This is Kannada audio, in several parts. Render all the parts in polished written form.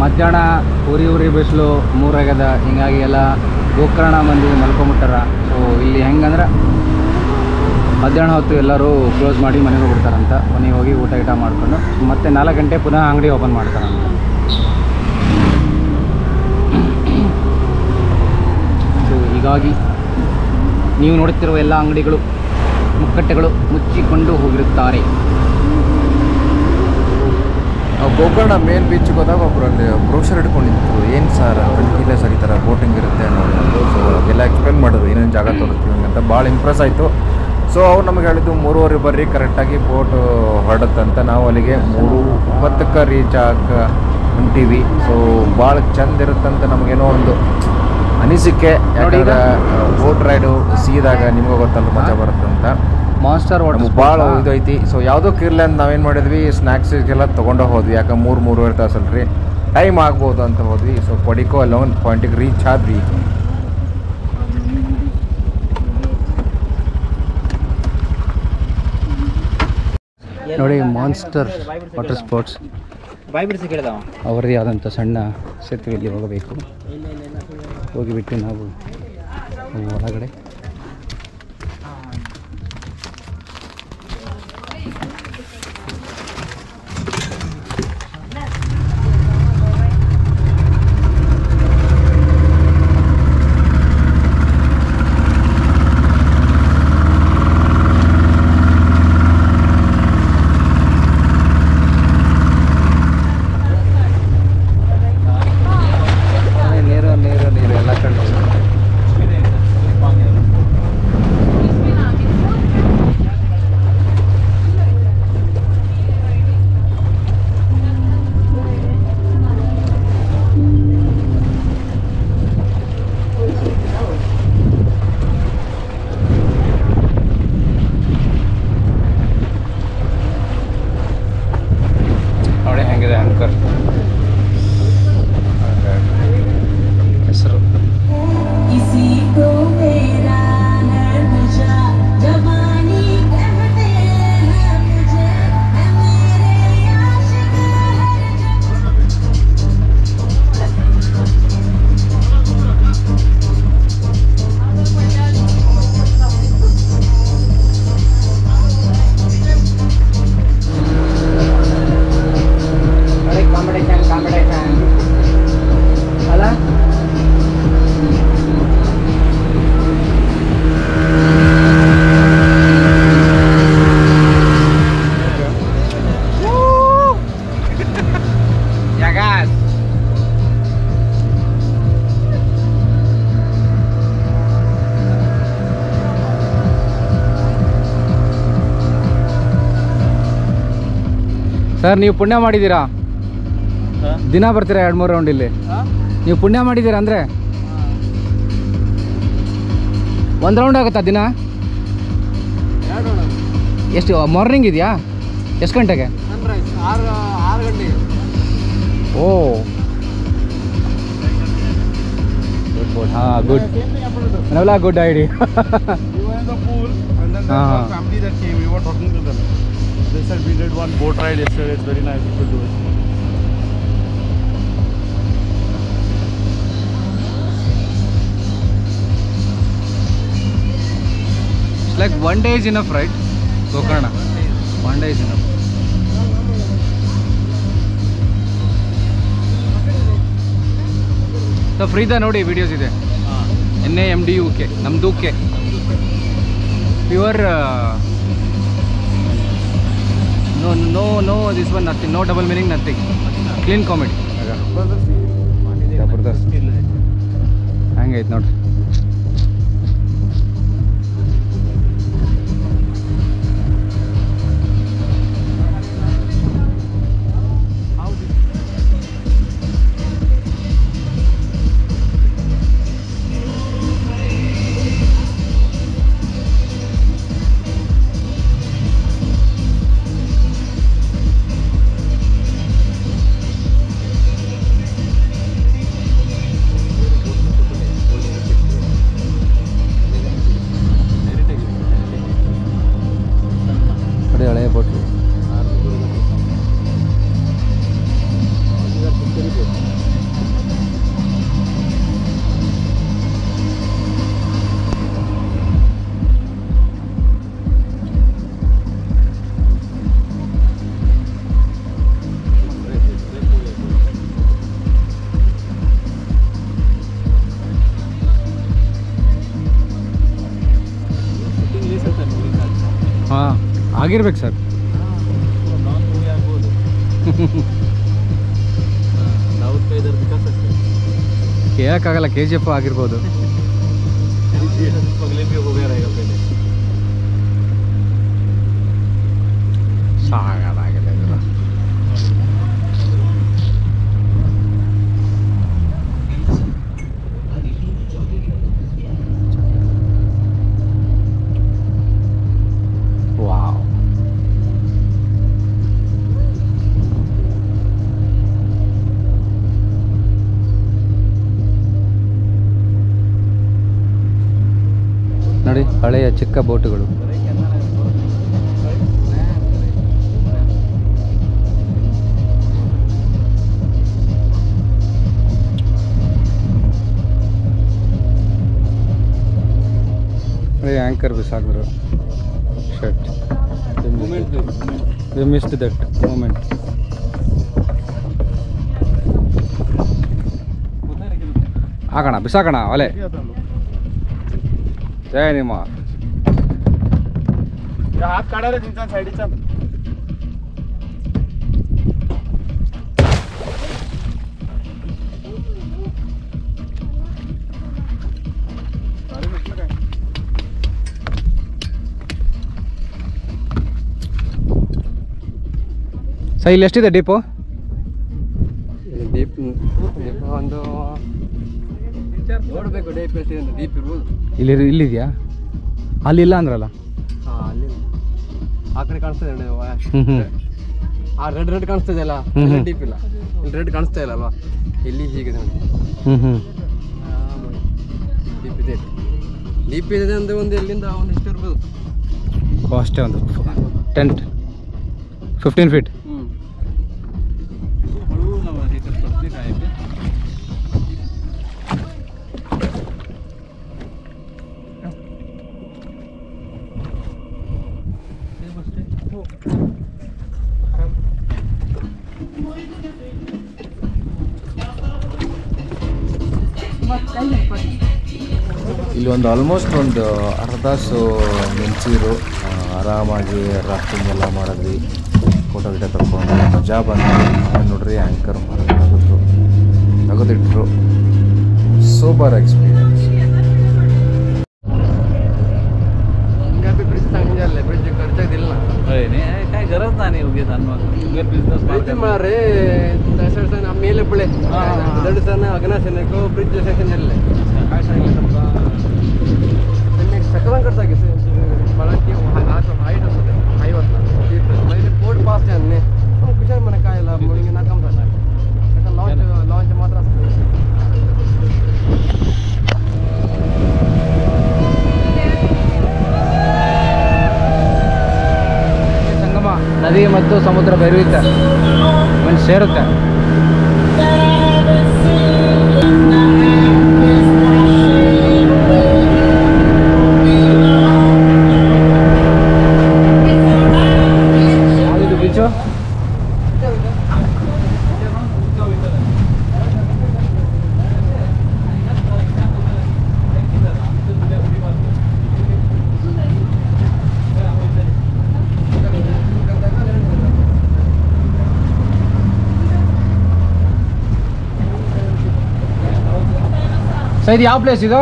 ಮಧ್ಯಾಹ್ನ ಉರಿ ಬಿಸಿಲು 3 ಆಗ್ಯದ. ಹಿಂಗಾಗಿ ಎಲ್ಲ ಗೋಕರ್ಣ ಮಂದಿ ಮಲ್ಕೊಂಬಿಟ್ಟಾರ. ಸೊ ಇಲ್ಲಿ ಹೆಂಗಂದ್ರೆ ಮಧ್ಯಾಹ್ನ ಹೊತ್ತು ಎಲ್ಲರೂ ಕ್ಲೋಸ್ ಮಾಡಿ ಮನೆಗೆ ಹೋಗ್ಬಿಡ್ತಾರಂತ. ಮನೆಗೆ ಹೋಗಿ ಊಟ ಮಾಡ್ಕೊಂಡು ಮತ್ತೆ 4 ಗಂಟೆ ಪುನಃ ಅಂಗಡಿ ಓಪನ್ ಮಾಡ್ತಾರಂತ. ಸೊ ಹೀಗಾಗಿ ನೀವು ನೋಡುತ್ತಿರುವ ಎಲ್ಲ ಅಂಗಡಿಗಳು ಮುಕ್ಕಟ್ಟೆಗಳು ಮುಚ್ಚಿಕೊಂಡು ಹೋಗಿರುತ್ತಾರೆ. ಗೋಕರ್ಣ ಮೇನ್ ಬೀಚ್ಗೆ ಹೋದಾಗ ಒಬ್ಬರು ಅಲ್ಲಿ ಬ್ರೋಷರ್ ಹಿಡ್ಕೊಂಡಿತ್ತು. ಏನು ಸರ್ ಇಲ್ಲ ಸರ್ ಈ ಥರ ಬೋಟಿಂಗ್ ಇರುತ್ತೆ ಅನ್ನೋದು. ಸೊ ಅದೆಲ್ಲ ಎಕ್ಸ್ಪ್ಲೇನ್ ಮಾಡೋದು ಏನೇನು ಜಾಗ ತೋರಿಸ್ತೀವಿ ಅಂತ ಭಾಳ ಇಂಪ್ರೆಸ್ ಆಯಿತು. ಸೊ ಅವ್ರು ನಮಗೆ ಹೇಳಿದ್ದು 3:30 ಬರ್ರಿ ಕರೆಕ್ಟಾಗಿ ಬೋಟು ಹೊರಡುತ್ತಂತ. ನಾವು ಅಲ್ಲಿಗೆ 3:20ಕ್ಕೆ ರೀಚ್ ಹೊಂಟೀವಿ. ಸೊ ಭಾಳ ಚಂದ ಇರುತ್ತಂತ ನಮಗೇನೋ ಒಂದು ಅನಿಸಿಕೆ. ಯಾಕಂದ್ರೆ ಬೋಟ್ ರೈಡು ಸೀದಾಗ ನಿಮ್ಗೆ ಗೊತ್ತಲ್ಲ ಮಜಾ ಬರುತ್ತಂತ. ಮಾನ್ಸ್ಟರ್ ವಾಟರ್ ಭಾಳ ಇದು ಐತಿ. ಸೊ ಯಾವುದಕ್ಕೂ ಇರಲಿ ಅಂತ ನಾವೇನು ಮಾಡಿದ್ವಿ, ಸ್ನ್ಯಾಕ್ಸಿಗೆಲ್ಲ ತೊಗೊಂಡು ಹೋದ್ವಿ. ಯಾಕೆ 3-3.5 ತಾಸಲ್ರಿ ಟೈಮ್ ಆಗ್ಬೋದು ಅಂತ ಹೋದ್ವಿ. ಸೊ ಪಡಿಕೋ ಅಲ್ಲ ಒಂದು ಪಾಯಿಂಟಿಗೆ ರೀಚ್ ಆದ್ವಿ. ನೋಡಿ ಮಾನ್ಸ್ಟರ್ ವಾಟರ್ ಸ್ಪೋರ್ಟ್ಸ್ ಅವರದೇ ಆದಂಥ ಸಣ್ಣ ಸೇತುವೆಯಲ್ಲಿ ಹೋಗಬೇಕು. ಹೋಗಿಬಿಟ್ಟು ನಾವು ಒಳಗಡೆ ಹೆಸರು ಸರ್, ನೀವು ಪುಣ್ಯ ಮಾಡಿದ್ದೀರಾ. ದಿನ ಬರ್ತೀರಾ 2-3 ರೌಂಡ್ ಇಲ್ಲಿ. ನೀವು ಪುಣ್ಯ ಮಾಡಿದ್ದೀರಾ ಅಂದರೆ 1 ರೌಂಡ್ ಆಗುತ್ತಾ ದಿನ? ಎಷ್ಟು ಮಾರ್ನಿಂಗ್ ಇದೆಯಾ? ಎಷ್ಟು ಗಂಟೆಗೆ? 6 ಗಂಟೆಗೆ. Oh good good. ಹಾಂ ಗುಡ್. ನವಲ good idea. They said we did one boat ride yesterday. It's very nice. You could do it. It's like 1 day is enough, right? Gokarna. 1 day is enough. So Frida ನೋಡಿ videos ಇದೆ. NAMDUK ನಮ್ದುಕ್ಕೆ pure no this one nothing, no double meaning, nothing, clean comedy. ಜಬರ್ದಸ್ತ್ ಹಂಗೈತೆ ನೋಡ್ರಿ. ಆಗಿರ್ಬೇಕು ಸರ್. ಕೇಳಕ್ಕಾಗಲ್ಲ, KGF ಆಗಿರ್ಬೋದು. ಸಾಕಾಗಿದೆ ಇದು. ವಾವ್. ನೋಡಿ ಹಳೆಯ ಚಿಕ್ಕ ಬೋಟುಗಳು. ಆಂಕರ್ ಬಿಸಾಕಿದ್ರು ಶರ್ಟ್. We missed that moment. ಹಾಕೋಣ, ಬಿಸಾಕೋಣ ಒಲೆ. जय ನಿಮ್ಮ हात काढा रे तुमच्या साईडचा. ಸರ್ ಇಲ್ಲಿ ಎಷ್ಟಿದೆ ಡೀಪು? ಡೀಪ್ ಒಂದು ನೋಡಬೇಕು. ಡೀಪ್ ಎಷ್ಟಿದೆ ಅಂತ. ಡೀಪ್ ಇರ್ಬೋದು. ಇಲ್ಲಿದೆಯಾ? ಅಲ್ಲಿಲ್ಲ ಅಂದ್ರಲ್ಲ. ಹಾಂ, ಅಲ್ಲಿ ಆ ಕಡೆ ಕಾಣಿಸ್ತದೆ. ಹ್ಞೂ ಆ ರೆಡ್ ಕಾಣಿಸ್ತದೆ ಅಲ್ಲ, ಡೀಪ್ ಇಲ್ಲ. ಇಲ್ಲಿ ರೆಡ್ ಕಾಣಿಸ್ತಾ ಇಲ್ಲ ಅಲ್ವಾ, ಇಲ್ಲಿ ಹೀಗಿದೆ ನೋಡಿ. ಡೀಪ್ ಇದೆ. ಡೀಪ್ ಇದೆ ಅಂದರೆ ಒಂದು ಎಲ್ಲಿಂದ ಒಂದು ಎಷ್ಟು ಇರ್ಬೋದು ಅಷ್ಟೇ, ಒಂದು 10-15 ಫೀಟ್. ಇಲ್ಲಿ ಒಂದು ಆಲ್ಮೋಸ್ಟ್ ಒಂದು ಅರ್ಧ ತಾಸು ನಿಲ್ಸಿದ್ರು. ಆರಾಮಾಗಿ ರಾಫ್ಟಿಂಗ್ ಎಲ್ಲ ಮಾಡಿದ್ವಿ, ಫೋಟೋ ಗಿಟ ತಗೊಂಡು ಮಜಾ ಬಂದು ನೋಡ್ರಿ. ಆ್ಯಂಕರ್ ತೆಗೆದಿಟ್ರು. Super experience. ब्रिज चांगले. ब्रिज खर्चागिಲ್ಲ. काय गरज नाही उगी बिझनेस ब्रिज मारे तसं ಮೇಲೆ पुढे दडसण अग्नाशनको ब्रिज सेक्शन झाले. काय सांगितलं समजा त्यांनी सगळं खर्च घेतलं. मला की हाईट असते हाईवरला पहिले पोर्ट पास त्यांनी विचार म्हणे काय मुळी ना काम झालं. लॉन्च मात्र असतं. ನದಿ ಮತ್ತು ಸಮುದ್ರ ಬೆರೆಯುತ್ತೆ, ಮಣ್ಣು ಸೇರುತ್ತೆ. ಯಾವುದು ಬೀಚು? ಸರ್ ಇದು ಯಾವ ಪ್ಲೇಸ್ ಇದು?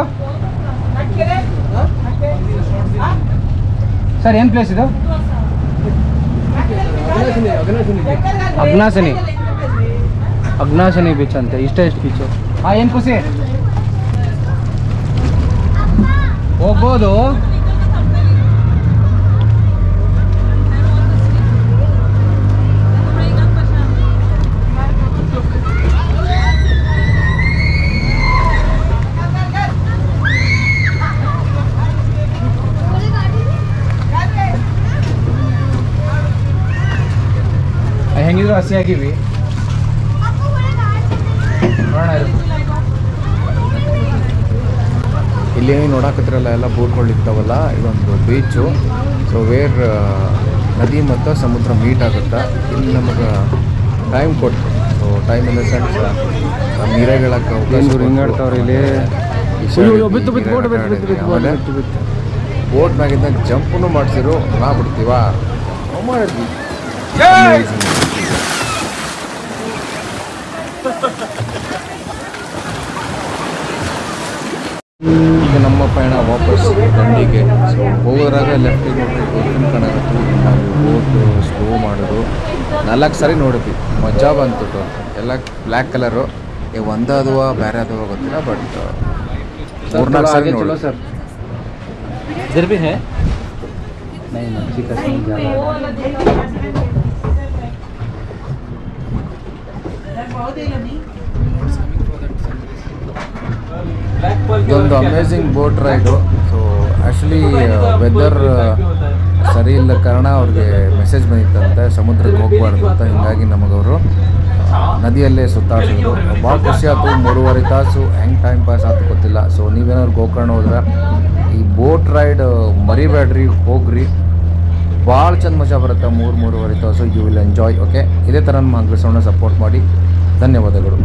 ಸರ್ ಏನು ಪ್ಲೇಸ್ ಇದು? ಅಗ್ನಾಶಿನಿ ಬೀಚ್ ಅಂತೆ. ಇಷ್ಟ ಬೀಚು. ಹಾಂ, ಏನು ಖುಷಿ ಹೋಗ್ಬೋದು. ಹೆಂಗಿದ್ರು ಹಸಿಯಾಗಿವಿ. ಇಲ್ಲಿ ನೋಡಾಕತ್ರಲ್ಲ ಎಲ್ಲ ಬೋಟ್ಗಳು ಇರ್ತಾವಲ್ಲ, ಇದೊಂದು ಬೀಚು. ಸೊ ವೇರ್ ನದಿ ಮತ್ತು ಸಮುದ್ರ ಮೀಟ್ ಆಗುತ್ತೆ. ಇಲ್ಲಿ ನಮಗೆ ಟೈಮ್ ಕೊಟ್ಟು, so time in the sense ನೀರಾಗಳಕ್ಕೆ ಹಿಂಗಾಡ್ತಾವ್ರಿ ಇಲ್ಲಿ. ಬೋಟ್ ಮ್ಯಾಗಿಂದ ಜಂಪನ್ನು ಮಾಡಿಸಿರು. ನಾ ಬಿಡ್ತೀವ ಮಾಡಿದ್ವಿ. ಈಗ ನಮ್ಮ ಪಯಣ ವಾಪಸ್ ದಂಡಿಗೆ. ಸೊ ಹೋಗೋದ್ರಾಗ ಲೆಫ್ಟಿಗೆ ನೋಡ್ರಿ ಗೋಲ್ಫಿನ್ ಕಾಣಕತ್ತು. ನಾವು ಬೋಟು ಸ್ಲೋ ಮಾಡೋದು 4 ಸಾರಿ ನೋಡಿದ್ವಿ, ಮಜಾ ಬಂತು. ಎಲ್ಲ ಬ್ಲ್ಯಾಕ್ ಕಲರು, ಒಂದಾದುವ ಬೇರೆ ಆದುವ ಗೊತ್ತಿಲ್ಲ, ಬಟ್ 3-4 ಸಾರಿ ನೋಡಿ. ಸರ್ इधर भी है नहीं मच्छी का सीन ज़्यादा ಇದೊಂದು amazing boat ride. So actually weather ಸರಿ ಇಲ್ಲ ಕಾರಣ ಅವ್ರಿಗೆ ಮೆಸೇಜ್ ಬಂದಿತ್ತಂತೆ ಸಮುದ್ರಕ್ಕೆ ಹೋಗಬಾರ್ದು ಅಂತ. ಹೀಗಾಗಿ ನಮಗವರು ನದಿಯಲ್ಲೇ ಸುತ್ತಾಡಿಸಿದ್ರು. ಭಾಳ ಖುಷಿ ಆಯ್ತು. 3.5 ತಾಸು ಹೆಂಗೆ ಟೈಮ್ ಪಾಸ್ ಆಯ್ತು ಗೊತ್ತಿಲ್ಲ. ಸೊ ನೀವೇನಾದ್ರು ಗೋಕರ್ಣ ಹೋದ್ರೆ ಈ ಬೋಟ್ ರೈಡ್ ಮರಿಬೇಡ್ರಿ, ಹೋಗ್ರಿ. ಭಾಳ ಚಂದ ಮಜಾ ಬರುತ್ತೆ. 3-3.5 ತಾಸು ಯು ವಿಲ್ ಎಂಜಾಯ್. ಓಕೆ, ಇದೇ ಥರ ನಮ್ಮ ಅಂಗ್ಲಿಸೋಣ ಸಪೋರ್ಟ್ ಮಾಡಿ. ಧನ್ಯವಾದಗಳು.